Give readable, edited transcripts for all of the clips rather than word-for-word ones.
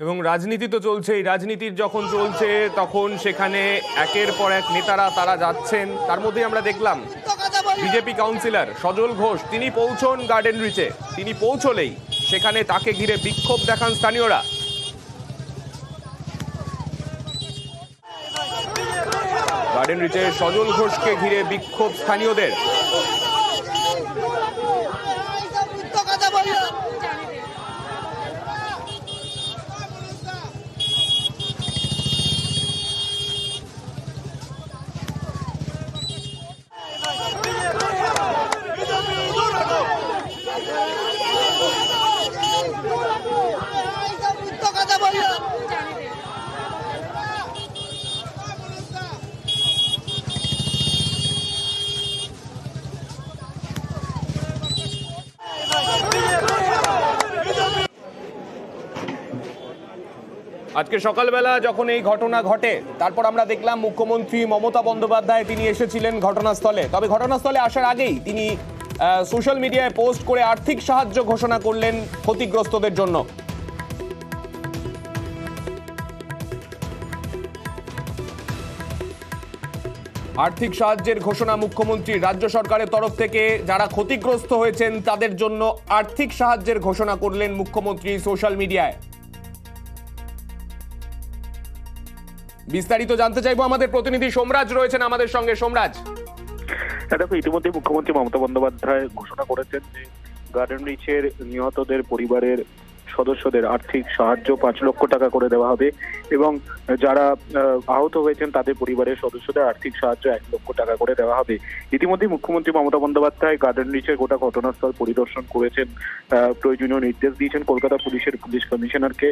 এবং রাজনীতি তো চলছেই। রাজনীতির যখন চলছে তখন সেখানে একের পর এক নেতারা তারা যাচ্ছেন। তার মধ্যে আমরা দেখলাম বিজেপি কাউন্সিলর সজল ঘোষ তিনি পৌঁছন গার্ডেন রিচে। তিনি পৌঁছলেই সেখানে তাকে ঘিরে বিক্ষোভ দেখান স্থানীয়রা। গার্ডেন রিচে সজল ঘোষকে ঘিরে বিক্ষোভ স্থানীয়দের। আজকে সকালবেলা যখন এই ঘটনা ঘটে তারপর আমরা দেখলাম মুখ্যমন্ত্রী মমতা বন্দ্যোপাধ্যায় তিনি এসেছিলেন ঘটনাস্থলে। তবে ঘটনাস্থলে আসার আগেই তিনি সোশ্যাল মিডিয়ায় পোস্ট করে আর্থিক সাহায্য ঘোষণা করলেন ক্ষতিগ্রস্তদের জন্য। আর্থিক সাহায্যের ঘোষণা মুখ্যমন্ত্রী। রাজ্য সরকারের তরফ থেকে যারা ক্ষতিগ্রস্ত হয়েছেন তাদের জন্য আর্থিক সাহায্যের ঘোষণা করলেন মুখ্যমন্ত্রী সোশ্যাল মিডিয়ায়। বিস্তারিত জানতে চাইবো, আমাদের প্রতিনিধি সোমরাজ রয়েছেন আমাদের সঙ্গে। সোমরাজ, দেখো, ইতিমধ্যে মুখ্যমন্ত্রী মমতা বন্দ্যোপাধ্যায় ঘোষণা করেছেন যে গার্ডেন রিচের নিহতদের পরিবারের সদস্যদের আর্থিক সাহায্য 5 লক্ষ টাকা করে দেওয়া হবে এবং যারা আহত হয়েছেন তাদের পরিবারের সদস্যদের আর্থিক সাহায্য 1 লক্ষ টাকা করে দেওয়া হবে। ইতিমধ্যে মুখ্যমন্ত্রী মমতা বন্দ্যোপাধ্যায় গার্ডেন রিচের গোটা ঘটনাস্থল পরিদর্শন করেছেন, প্রয়োজনীয় নির্দেশ দিয়েছেন কলকাতা পুলিশের পুলিশ কমিশনারকে।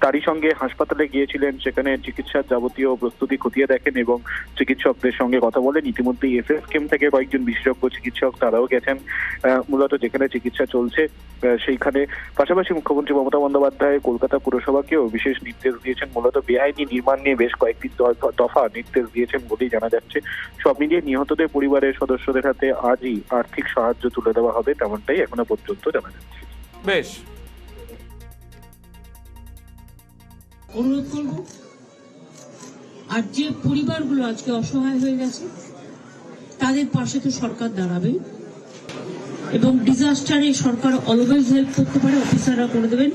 তারই সঙ্গে হাসপাতালে গিয়েছিলেন, সেখানে চিকিৎসার যাবতীয় প্রস্তুতি খতিয়ে দেখেন এবং চিকিৎসকদের সঙ্গে কথা বলেন। ইতিমধ্যে এসএসকেএম থেকে কয়েকজন বিশেষজ্ঞ চিকিৎসক তারাও গেছেন মূলত যেখানে চিকিৎসা চলছে সেইখানে। পাশাপাশি মুখ্যমন্ত্রী মমতা বন্দ্যোপাধ্যায় কলকাতা পুরসভাকেও বিশেষ নির্দেশ দিয়েছেন, মূলত বেআইনি নির্মাণ নিয়ে বেশ কয়েকটি দফা নির্দেশ দিয়েছেন বলেই জানা যাচ্ছে। সব মিলিয়ে নিহতদের পরিবারের সদস্যদের হাতে আজই আর্থিক সাহায্য তুলে দেওয়া হবে, তেমনটাই এখনো পর্যন্ত জানা যাচ্ছে। বেশ, অনুরোধ করব, আর যে পরিবারগুলো আজকে অসহায় হয়ে গেছে তাদের পাশে তো সরকার দাঁড়াবে এবং ডিজাস্টারে সরকার অলওয়েজ হেল্প করতে পারে, অফিসাররা করে দেবেন।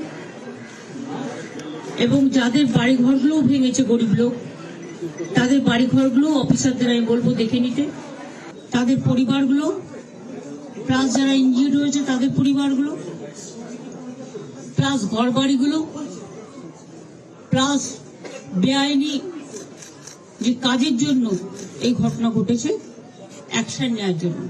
এবং যাদের বাড়িঘরগুলো ভেঙেছে গরিব লোক, তাদের বাড়িঘরগুলো অফিসারদের আমি বলবো দেখে নিতে, তাদের পরিবারগুলো প্লাস যারা ইনজিউর্ড হয়েছে তাদের পরিবারগুলো প্লাস ঘর বাড়িগুলো প্লাস বেআইনি যে কাজের জন্য এই ঘটনা ঘটেছে অ্যাকশন নেওয়ার জন্য।